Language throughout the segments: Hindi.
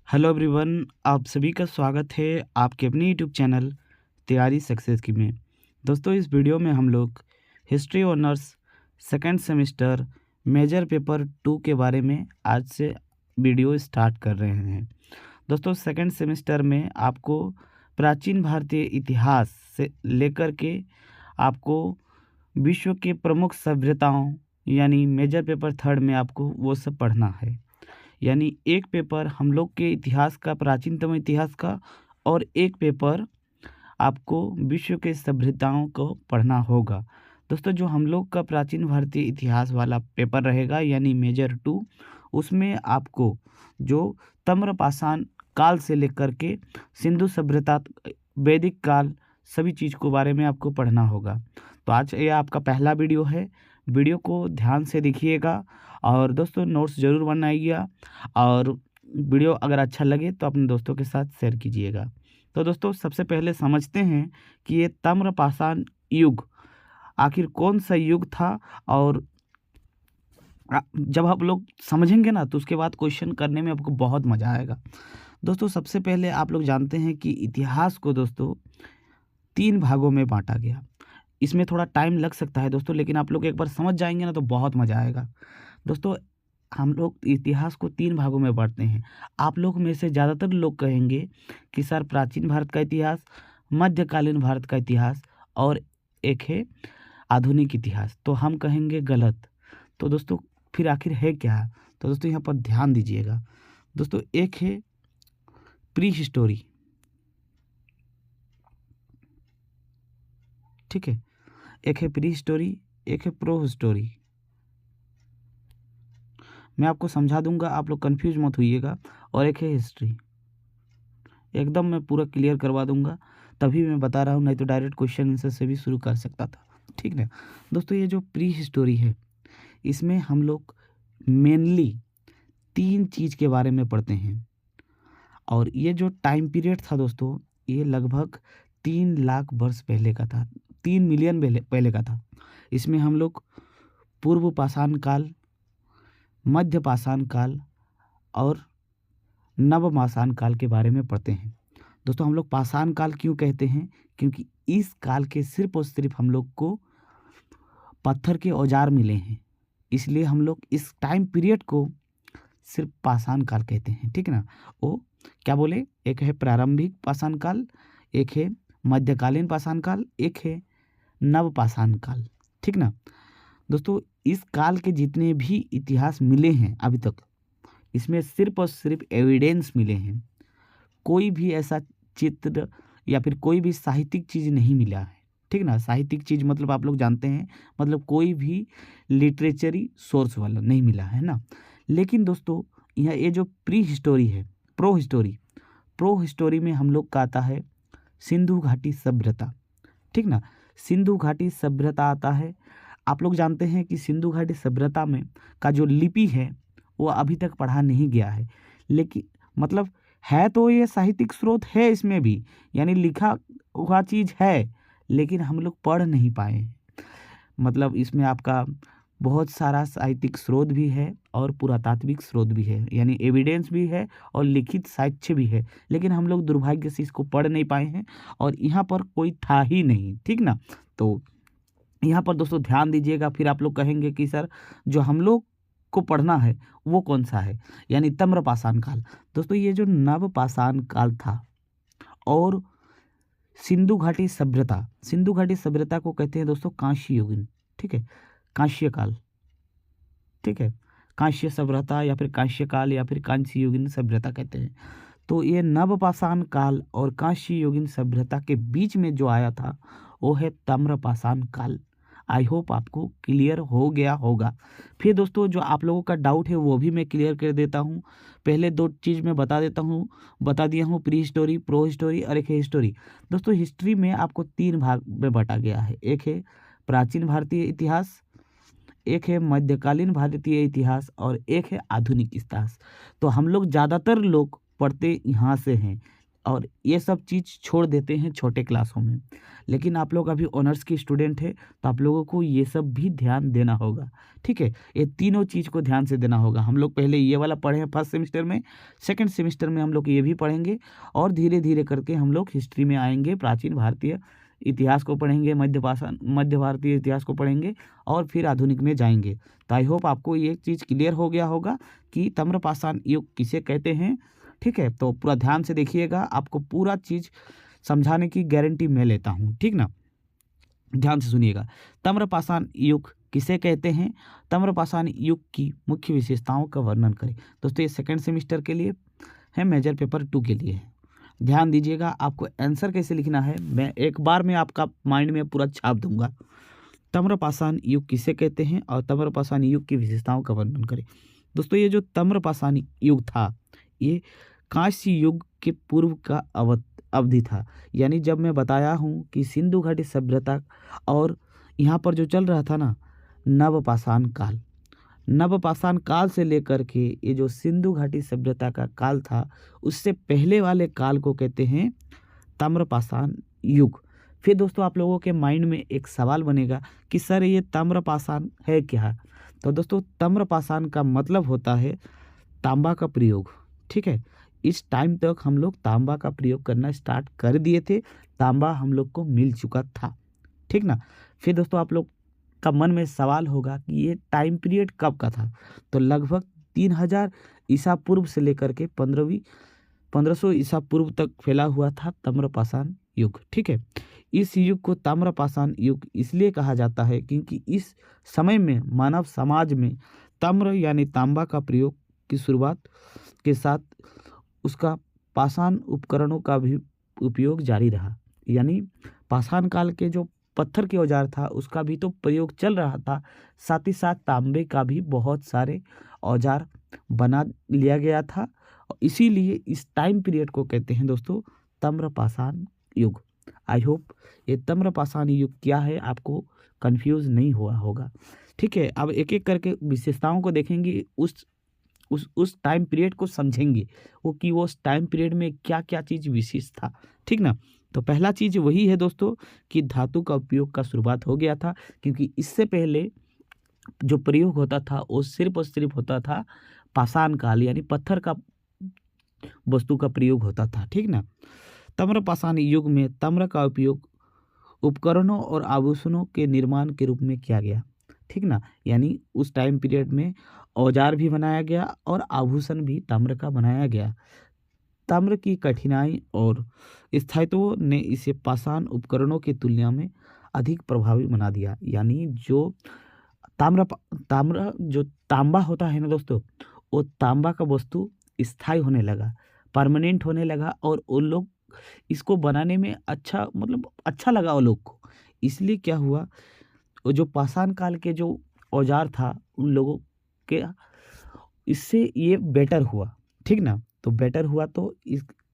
हेलो एवरीवन, आप सभी का स्वागत है आपके अपने यूट्यूब चैनल तैयारी सक्सेस की में। दोस्तों, इस वीडियो में हम लोग history honours second semester major paper 2 के बारे में आज से वीडियो स्टार्ट कर रहे हैं। दोस्तों, सेकंड सेमेस्टर में आपको प्राचीन भारतीय इतिहास से लेकर के आपको विश्व के प्रमुख सभ्यताओं यानी मेजर पेपर थर्ड में आपको वो सब पढ़ना है। यानी एक पेपर हम लोग के इतिहास का, प्राचीनतम इतिहास का, और एक पेपर आपको विश्व के सभ्यताओं को पढ़ना होगा। दोस्तों, जो हम लोग का प्राचीन भारतीय इतिहास वाला पेपर रहेगा यानी मेजर 2, उसमें आपको जो ताम्रपाषाण काल से लेकर के सिंधु सभ्यता, वैदिक काल, सभी चीज़ को बारे में आपको पढ़ना होगा। तो आज ये आपका पहला वीडियो है। वीडियो को ध्यान से देखिएगा और दोस्तों नोट्स ज़रूर बनाइएगा, और वीडियो अगर अच्छा लगे तो अपने दोस्तों के साथ शेयर कीजिएगा। तो दोस्तों, सबसे पहले समझते हैं कि ये ताम्रपाषाण युग आखिर कौन सा युग था। और जब आप लोग समझेंगे ना तो उसके बाद क्वेश्चन करने में आपको बहुत मज़ा आएगा। दोस्तों, सबसे पहले आप लोग जानते हैं कि इतिहास को दोस्तों 3 भागों में बांटा गया। इसमें थोड़ा टाइम लग सकता है दोस्तों, लेकिन आप लोग एक बार समझ जाएंगे ना तो बहुत मज़ा आएगा। दोस्तों, हम लोग इतिहास को 3 भागों में बांटते हैं। आप लोग में से ज़्यादातर लोग कहेंगे कि सर प्राचीन भारत का इतिहास, मध्यकालीन भारत का इतिहास और एक है आधुनिक इतिहास। तो हम कहेंगे गलत। तो दोस्तों, फिर आखिर है क्या? तो दोस्तों यहाँ पर ध्यान दीजिएगा। दोस्तों, एक है प्री हिस्टोरी, ठीक है। एक है प्री हिस्टोरी, एक है प्रो हिस्टोरी। मैं आपको समझा दूंगा, आप लोग कंफ्यूज मत होइएगा। और एक है हिस्ट्री। एकदम मैं पूरा क्लियर करवा दूंगा, तभी मैं बता रहा हूँ, नहीं तो डायरेक्ट क्वेश्चन आंसर से भी शुरू कर सकता था, ठीक ना। दोस्तों, ये जो प्री हिस्टोरी है, इसमें हम लोग मेनली 3 चीज़ के बारे में पढ़ते हैं। और ये जो टाइम पीरियड था दोस्तों, ये लगभग 3 लाख वर्ष पहले का था, 3 मिलियन पहले का था। इसमें हम लोग पूर्व पाषाण काल, मध्य पाषाण काल और नव पाषाण काल के बारे में पढ़ते हैं। दोस्तों, हम लोग पाषाण काल क्यों कहते हैं? क्योंकि इस काल के सिर्फ और सिर्फ हम लोग को पत्थर के औजार मिले हैं, इसलिए हम लोग इस टाइम पीरियड को सिर्फ पाषाण काल कहते हैं, ठीक है ना। वो क्या बोले, एक है प्रारंभिक पाषाण काल, एक है मध्यकालीन पाषाण काल, एक है नव पाषाण काल, ठीक ना। दोस्तों, इस काल के जितने भी इतिहास मिले हैं अभी तक, इसमें सिर्फ और सिर्फ एविडेंस मिले हैं। कोई भी ऐसा चित्र या फिर कोई भी साहित्यिक चीज़ नहीं मिला है, ठीक ना। साहित्यिक चीज़ मतलब आप लोग जानते हैं, मतलब कोई भी लिटरेचरी सोर्स वाला नहीं मिला है ना। लेकिन दोस्तों, यह ये जो प्री हिस्टोरी है, प्रो हिस्टोरी में हम लोग का आता है सिंधु घाटी सभ्यता, ठीक ना। सिंधु घाटी सभ्यता आता है। आप लोग जानते हैं कि सिंधु घाटी सभ्यता में का जो लिपि है वो अभी तक पढ़ा नहीं गया है, लेकिन मतलब है तो ये साहित्यिक स्रोत है इसमें भी, यानी लिखा हुआ चीज़ है, लेकिन हम लोग पढ़ नहीं पाए हैं। मतलब इसमें आपका बहुत सारा साहित्यिक स्रोत भी है और पुरातात्विक स्रोत भी है, यानी एविडेंस भी है और लिखित साक्ष्य भी है, लेकिन हम लोग दुर्भाग्य से इसको पढ़ नहीं पाए हैं और यहाँ पर कोई था ही नहीं, ठीक ना। तो यहाँ पर दोस्तों ध्यान दीजिएगा। फिर आप लोग कहेंगे कि सर जो हम लोग को पढ़ना है वो कौन सा है, यानी ताम्रपाषाण काल। दोस्तों, ये जो नव पाषाण काल था और सिंधु घाटी सभ्यता, सिंधु घाटी सभ्यता को कहते हैं दोस्तों कांस्य युगीन, ठीक है, कांस्य काल, ठीक है। कांस्य सभ्यता या फिर कांस्य काल या फिर कांस्य युगीन सभ्यता कहते हैं। तो ये नवपाषाण काल और कांस्य युगीन सभ्यता के बीच में जो आया था वो है ताम्रपाषाण काल। आई होप आपको क्लियर हो गया होगा। फिर दोस्तों, जो आप लोगों का डाउट है वो भी मैं क्लियर कर देता हूँ। पहले 2 चीज़ मैं बता दिया हूँ, प्री हिस्टोरी, प्रो हिस्टोरी और एक है हिस्टोरी। दोस्तों, हिस्ट्री में आपको 3 भाग में बांटा गया है। एक है प्राचीन भारतीय इतिहास, एक है मध्यकालीन भारतीय इतिहास और एक है आधुनिक इतिहास। तो हम लोग ज़्यादातर लोग पढ़ते यहाँ से हैं, और ये सब चीज़ छोड़ देते हैं छोटे क्लासों में। लेकिन आप लोग अभी ऑनर्स के स्टूडेंट हैं, तो आप लोगों को ये सब भी ध्यान देना होगा, ठीक है। ये तीनों चीज़ को ध्यान से देना होगा। हम लोग पहले ये वाला पढ़े हैं फर्स्ट सेमेस्टर में, सेकंड सेमेस्टर में हम लोग ये भी पढ़ेंगे, और धीरे धीरे करके हम लोग हिस्ट्री में आएंगे, प्राचीन भारतीय इतिहास को पढ़ेंगे, मध्य भारतीय इतिहास को पढ़ेंगे, और फिर आधुनिक में जाएंगे। तो आई होप आपको ये चीज़ क्लियर हो गया होगा कि ताम्रपाषाण युग किसे कहते हैं, ठीक है। तो पूरा ध्यान से देखिएगा, आपको पूरा चीज़ समझाने की गारंटी मैं लेता हूँ, ठीक ना। ध्यान से सुनिएगा। ताम्रपाषाण युग किसे कहते हैं, ताम्रपाषाण युग की मुख्य विशेषताओं का वर्णन करें। दोस्तों ये सेकंड सेमेस्टर के लिए है, मेजर पेपर 2 के लिए है। ध्यान दीजिएगा, आपको आंसर कैसे लिखना है मैं एक बार में आपका माइंड में पूरा छाप दूंगा। ताम्रपाषाण युग किसे कहते हैं और ताम्रपाषाण युग की विशेषताओं का वर्णन करें। दोस्तों ये जो ताम्रपाषाण युग था, ये कांस्य युग के पूर्व का अवधि था। यानी जब मैं बताया हूँ कि सिंधु घाटी सभ्यता, और यहाँ पर जो चल रहा था ना नवपाषाण काल, नवपाषाण काल से लेकर के ये जो सिंधु घाटी सभ्यता का काल था, उससे पहले वाले काल को कहते हैं ताम्रपाषाण युग। फिर दोस्तों आप लोगों के माइंड में एक सवाल बनेगा कि सर ये ताम्रपाषाण है क्या। तो दोस्तों ताम्रपाषाण का मतलब होता है तांबा का प्रयोग, ठीक है। इस टाइम तक हम लोग तांबा का प्रयोग करना स्टार्ट कर दिए थे, तांबा हम लोग को मिल चुका था, ठीक ना। फिर दोस्तों आप लोग का मन में सवाल होगा कि ये टाइम पीरियड कब का था। तो लगभग 3000 ईसा पूर्व से लेकर के 1500 ईसा पूर्व तक फैला हुआ था ताम्रपाषाण युग, ठीक है। इस युग को ताम्रपाषाण युग इसलिए कहा जाता है क्योंकि इस समय में मानव समाज में ताम्र यानी तांबा का प्रयोग की शुरुआत के साथ उसका पाषाण उपकरणों का भी उपयोग जारी रहा। यानी पाषाण काल के जो पत्थर के औजार था उसका भी तो प्रयोग चल रहा था, साथ ही साथ तांबे का भी बहुत सारे औजार बना लिया गया था। इसीलिए इस टाइम पीरियड को कहते हैं दोस्तों ताम्रपाषाण युग। आई होप ये ताम्रपाषाण युग क्या है आपको कंफ्यूज नहीं हुआ होगा, ठीक है। अब एक एक करके विशेषताओं को देखेंगे, उस टाइम पीरियड को समझेंगे, वो कि वो उस टाइम पीरियड में क्या क्या चीज़ विशेष था, ठीक ना। तो पहला चीज़ वही है दोस्तों कि धातु का उपयोग का शुरुआत हो गया था, क्योंकि इससे पहले जो प्रयोग होता था वो सिर्फ और सिर्फ होता था पाषाण काल यानी पत्थर का वस्तु का प्रयोग होता था, ठीक ना। ताम्रपाषाण युग में ताम्र का उपयोग उपकरणों और आभूषणों के निर्माण के रूप में किया गया, ठीक ना। यानी उस टाइम पीरियड में औजार भी बनाया गया और आभूषण भी ताम्र का बनाया गया। ताम्र की कठिनाई और स्थायित्व ने इसे पाषाण उपकरणों की तुलना में अधिक प्रभावी बना दिया। यानी जो तांबा होता है ना दोस्तों, वो तांबा का वस्तु स्थायी होने लगा, परमानेंट होने लगा, और उन लोग इसको बनाने में अच्छा लगा वो लोग को। इसलिए क्या हुआ, वो जो पाषाण काल के जो औजार था उन लोगों के इससे ये बेटर हुआ, ठीक ना। तो बेटर हुआ तो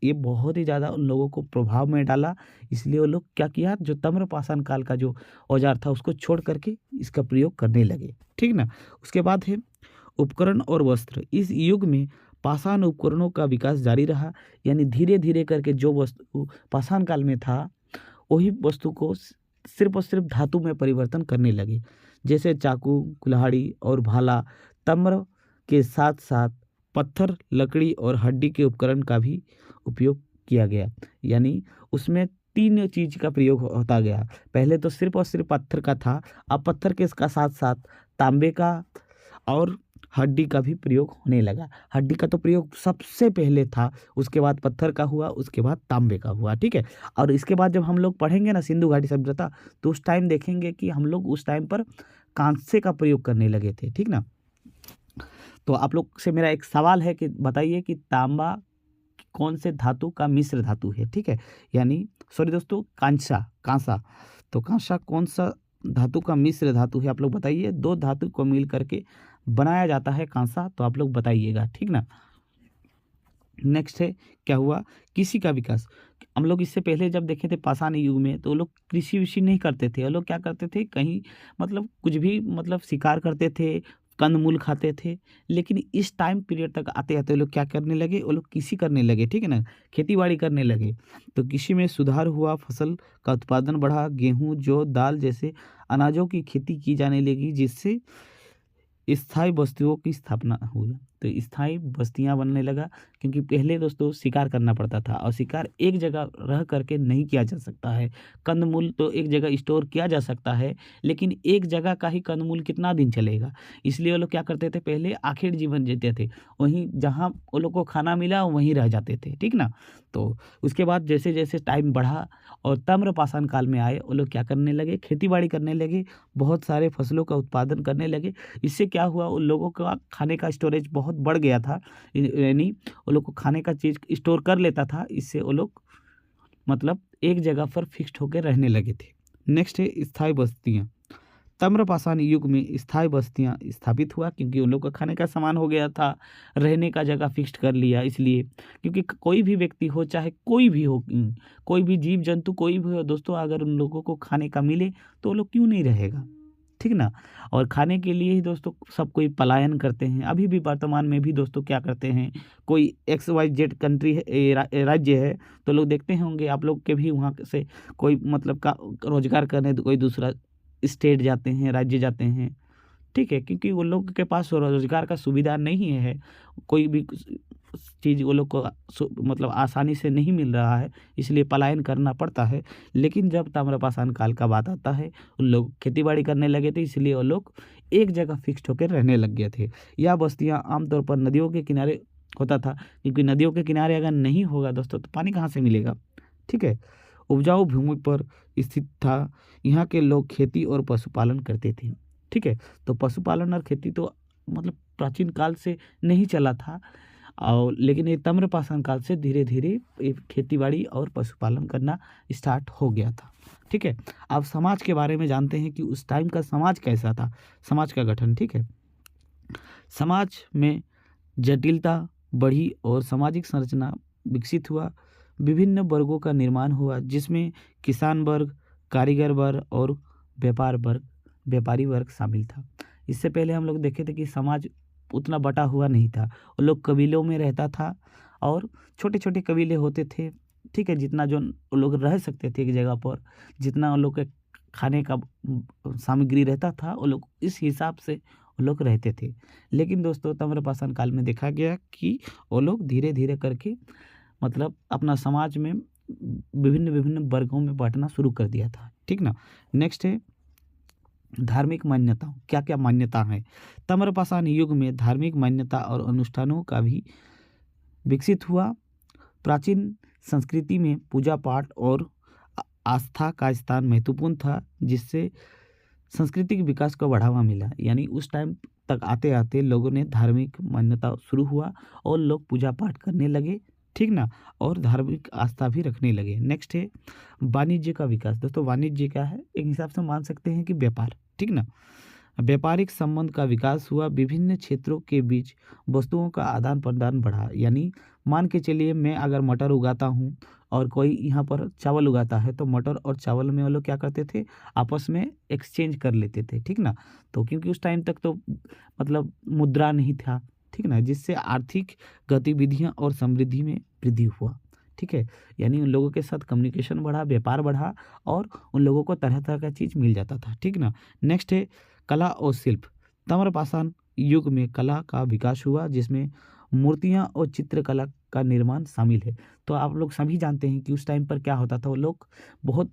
ये बहुत ही ज़्यादा उन लोगों को प्रभाव में डाला। इसलिए वो लोग क्या किया, जो ताम्रपाषाण काल का जो औजार था उसको छोड़ करके इसका प्रयोग करने लगे, ठीक ना। उसके बाद है उपकरण और वस्त्र। इस युग में पाषाण उपकरणों का विकास जारी रहा। यानी धीरे धीरे करके जो वस्तु पाषाण काल में था वही वस्तु को सिर्फ और सिर्फ धातु में परिवर्तन करने लगे, जैसे चाकू, कुल्हाड़ी और भाला। ताम्र के साथ साथ पत्थर, लकड़ी और हड्डी के उपकरण का भी उपयोग किया गया। यानी उसमें 3 चीज़ का प्रयोग होता गया। पहले तो सिर्फ और सिर्फ पत्थर का था, अब पत्थर के इसका साथ साथ तांबे का और हड्डी का भी प्रयोग होने लगा। हड्डी का तो प्रयोग सबसे पहले था, उसके बाद पत्थर का हुआ, उसके बाद तांबे का हुआ, ठीक है। और इसके बाद जब हम लोग पढ़ेंगे ना सिंधु घाटी सभ्यता, तो उस टाइम देखेंगे कि हम लोग उस टाइम पर कांसे का प्रयोग करने लगे थे, ठीक ना। तो आप लोग से मेरा एक सवाल है कि बताइए कि तांबा कौन से धातु का मिश्र धातु है, ठीक है। यानी सॉरी दोस्तों, कांसा। तो कांसा कौन सा धातु का मिश्र धातु है, आप लोग बताइए। 2 धातु को मिल करके बनाया जाता है कांसा, तो आप लोग बताइएगा, ठीक ना। नेक्स्ट है क्या हुआ, कृषि का विकास। हम लोग इससे पहले जब देखे थे पाषाण युग में, तो लोग कृषि विषि नहीं करते थे। वो लोग क्या करते थे, कहीं कुछ भी शिकार करते थे, कंदमूल खाते थे। लेकिन इस टाइम पीरियड तक आते-आते वो लोग क्या करने लगे, वो लोग कृषि करने लगे, ठीक है ना? खेती-बाड़ी करने लगे। तो कृषि में सुधार हुआ, फसल का उत्पादन बढ़ा, गेहूँ, जौ, दाल जैसे अनाजों की खेती की जाने लगी, जिससे स्थायी बस्तियों की स्थापना हुई। तो स्थायी बस्तियाँ बनने लगा, क्योंकि पहले दोस्तों शिकार करना पड़ता था और शिकार एक जगह रह करके नहीं किया जा सकता है। कंदमूल तो एक जगह स्टोर किया जा सकता है, लेकिन एक जगह का ही कंदमूल कितना दिन चलेगा? इसलिए वो लोग क्या करते थे, पहले आखिर जीवन जीते थे। वहीं जहाँ वो लोग को खाना मिला वहीं रह जाते थे, ठीक ना? तो उसके बाद जैसे-जैसे टाइम बढ़ा और ताम्रपाषाण काल में आए, वो लोग क्या करने लगे, खेती-बाड़ी करने लगे, बहुत सारे फसलों का उत्पादन करने लगे। इससे क्या हुआ, उन लोगों का खाने का स्टोरेज बहुत बढ़ गया था। यानी वो लोग को खाने का चीज़ स्टोर कर लेता था। इससे वो लोग मतलब एक जगह पर फिक्स्ड होकर रहने लगे थे। नेक्स्ट है स्थायी बस्तियाँ। ताम्रपाषाण युग में स्थायी बस्तियाँ स्थापित हुआ, क्योंकि उन लोग का खाने का सामान हो गया था, रहने का जगह फिक्स्ड कर लिया इसलिए। क्योंकि कोई भी व्यक्ति हो, चाहे कोई भी हो, कोई भी जीव जंतु कोई भी हो दोस्तों, अगर उन लोगों को खाने का मिले तो वो लोग क्यों नहीं रहेगा, ठीक ना? और खाने के लिए ही दोस्तों सब कोई पलायन करते हैं। अभी भी वर्तमान में भी दोस्तों क्या करते हैं, कोई एक्स वाई जेड कंट्री है, राज्य है, तो लोग देखते होंगे आप लोग के भी वहाँ से कोई मतलब का रोजगार करने तो कोई दूसरा स्टेट जाते हैं, राज्य जाते हैं, ठीक है? क्योंकि वो लोग के पास रोज़गार का सुविधा नहीं है, कोई भी चीज़ वो लोग को मतलब आसानी से नहीं मिल रहा है, इसलिए पलायन करना पड़ता है। लेकिन जब ताम्रपाषाण काल का बात आता है, उन लोग खेती-बाड़ी करने लगे थे, इसलिए वो लोग एक जगह फिक्स्ड होकर रहने लग गए थे। यह बस्तियाँ आमतौर पर नदियों के किनारे होता था, क्योंकि नदियों के किनारे अगर नहीं होगा दोस्तों, तो पानी कहाँ से मिलेगा, ठीक है? उपजाऊ भूमि पर स्थित था। यहाँ के लोग खेती और पशुपालन करते थे, ठीक है? तो पशुपालन और खेती तो मतलब प्राचीन काल से नहीं चला था, और लेकिन ये ताम्रपाषाण काल से धीरे-धीरे ये खेती-बाड़ी और पशुपालन करना स्टार्ट हो गया था, ठीक है? अब समाज के बारे में जानते हैं कि उस टाइम का समाज कैसा था, समाज का गठन, ठीक है? समाज में जटिलता बढ़ी और सामाजिक संरचना विकसित हुआ। विभिन्न वर्गों का निर्माण हुआ, जिसमें किसान वर्ग, कारीगर वर्ग और व्यापारी वर्ग शामिल था। इससे पहले हम लोग देखे थे कि समाज उतना बटा हुआ नहीं था। वो लोग कबीलों में रहता था और छोटे-छोटे कबीले होते थे, ठीक है? जितना जो वो लोग रह सकते थे एक जगह पर, जितना वो लोग के खाने का सामग्री रहता था, वो लोग इस हिसाब से वो लोग रहते थे। लेकिन दोस्तों ताम्रपाषाण काल में देखा गया कि वो लोग धीरे-धीरे करके मतलब अपना समाज में विभिन्न-विभिन्न वर्गों में बाँटना शुरू कर दिया था, ठीक ना? नेक्स्ट है धार्मिक मान्यता। क्या-क्या मान्यता है? ताम्रपाषाण युग में धार्मिक मान्यता और अनुष्ठानों का भी विकसित हुआ। प्राचीन संस्कृति में पूजा-पाठ और आस्था का स्थान महत्वपूर्ण था, जिससे सांस्कृतिक विकास को बढ़ावा मिला। यानी उस टाइम तक आते-आते लोगों ने धार्मिक मान्यता शुरू हुआ और लोग पूजा-पाठ करने लगे, ठीक ना? और धार्मिक आस्था भी रखने लगे। नेक्स्ट है वाणिज्य का विकास। दोस्तों वाणिज्य क्या है? एक हिसाब से मान सकते हैं कि व्यापार, ठीक ना? व्यापारिक संबंध का विकास हुआ, विभिन्न क्षेत्रों के बीच वस्तुओं का आदान-प्रदान बढ़ा। यानी मान के चलिए मैं अगर मटर उगाता हूँ और कोई यहाँ पर चावल उगाता है, तो मटर और चावल में वो लोग क्या करते थे, आपस में एक्सचेंज कर लेते थे, ठीक ना? तो क्योंकि उस टाइम तक तो मतलब मुद्रा नहीं था, ठीक ना? जिससे आर्थिक गतिविधियाँ और समृद्धि में वृद्धि हुआ, ठीक है? यानी उन लोगों के साथ कम्युनिकेशन बढ़ा, व्यापार बढ़ा और उन लोगों को तरह-तरह का चीज़ मिल जाता था, ठीक ना? नेक्स्ट है कला और शिल्प। ताम्रपाषाण युग में कला का विकास हुआ, जिसमें मूर्तियाँ और चित्रकला का निर्माण शामिल है। तो आप लोग सभी जानते हैं कि उस टाइम पर क्या होता था, वो लोग बहुत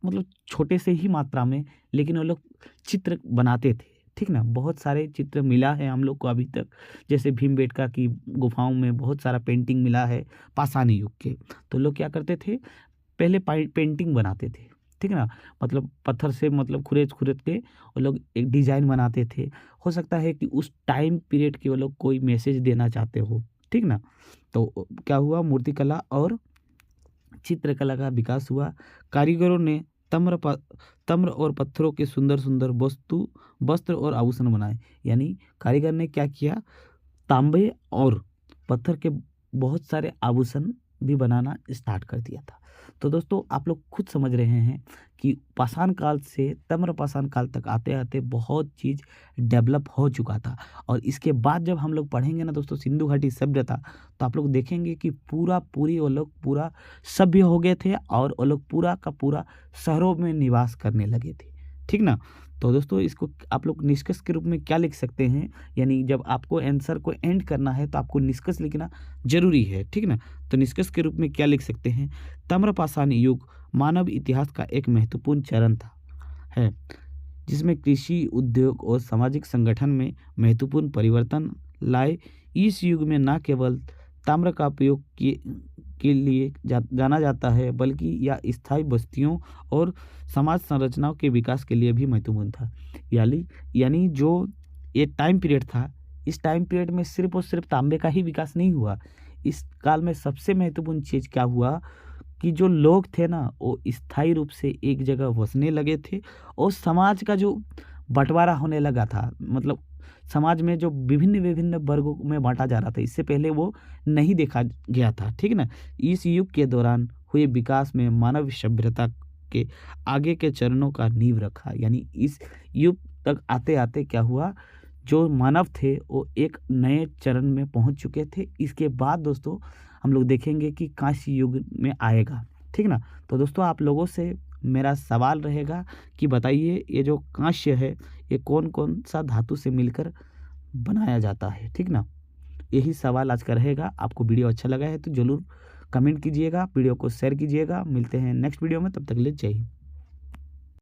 मतलब छोटे से ही मात्रा में, लेकिन वो लोग चित्र बनाते थे, ठीक ना? बहुत सारे चित्र मिला है हम लोग को अभी तक, जैसे भीमबेटका की गुफाओं में बहुत सारा पेंटिंग मिला है पाषाण युग के। तो लोग क्या करते थे, पहले पेंटिंग बनाते थे, ठीक है ना? मतलब पत्थर से मतलब खुरेद-खुरेद के वो लोग एक डिज़ाइन बनाते थे। हो सकता है कि उस टाइम पीरियड के वो लोग कोई मैसेज देना चाहते हो, ठीक ना? तो क्या हुआ, मूर्तिकला और चित्रकला का विकास हुआ। कारीगरों ने तम्र और पत्थरों के सुंदर-सुंदर वस्त्र और आभूषण बनाए। यानी कारीगर ने क्या किया, तांबे और पत्थर के बहुत सारे आभूषण भी बनाना स्टार्ट कर दिया था। तो दोस्तों आप लोग खुद समझ रहे हैं कि पाषाण काल से ताम्रपाषाण काल तक आते-आते बहुत चीज़ डेवलप हो चुका था। और इसके बाद जब हम लोग पढ़ेंगे ना दोस्तों सिंधु घाटी सभ्यता, तो आप लोग देखेंगे कि पूरी वो लोग पूरा सभ्य हो गए थे और वो लोग पूरा का पूरा शहरों में निवास करने लगे थे। ठीक ना? तो दोस्तों इसको आप लोग निष्कर्ष के रूप में क्या लिख सकते हैं, यानी जब आपको आंसर को एंड करना है तो आपको निष्कर्ष लिखना ज़रूरी है, ठीक ना? तो निष्कर्ष के रूप में क्या लिख सकते हैं, ताम्रपाषाण युग मानव इतिहास का एक महत्वपूर्ण चरण था है, जिसमें कृषि, उद्योग और सामाजिक संगठन में महत्वपूर्ण परिवर्तन लाए। इस युग में न केवल ताम्र का उपयोग के लिए जाना जाता है, बल्कि यह स्थायी बस्तियों और समाज संरचनाओं के विकास के लिए भी महत्वपूर्ण था। यानी जो ये टाइम पीरियड था, इस टाइम पीरियड में सिर्फ और सिर्फ तांबे का ही विकास नहीं हुआ। इस काल में सबसे महत्वपूर्ण चीज़ क्या हुआ कि जो लोग थे ना, वो स्थायी रूप से एक जगह बसने लगे थे और समाज का जो बँटवारा होने लगा था, मतलब समाज में जो विभिन्न-विभिन्न वर्गों में बाँटा जा रहा था, इससे पहले वो नहीं देखा गया था, ठीक ना? इस युग के दौरान हुए विकास में मानव सभ्यता के आगे के चरणों का नींव रखा। यानी इस युग तक आते-आते क्या हुआ, जो मानव थे वो एक नए चरण में पहुँच चुके थे। इसके बाद दोस्तों हम लोग देखेंगे कि कांस्य युग में आएगा, ठीक ना? तो दोस्तों आप लोगों से मेरा सवाल रहेगा कि बताइए ये जो कांस्य है, ये कौन-कौन सा धातु से मिलकर बनाया जाता है, ठीक ना? यही सवाल आज का रहेगा। आपको वीडियो अच्छा लगा है तो ज़रूर कमेंट कीजिएगा, वीडियो को शेयर कीजिएगा। मिलते हैं नेक्स्ट वीडियो में, तब तक के लिए जय हिंद।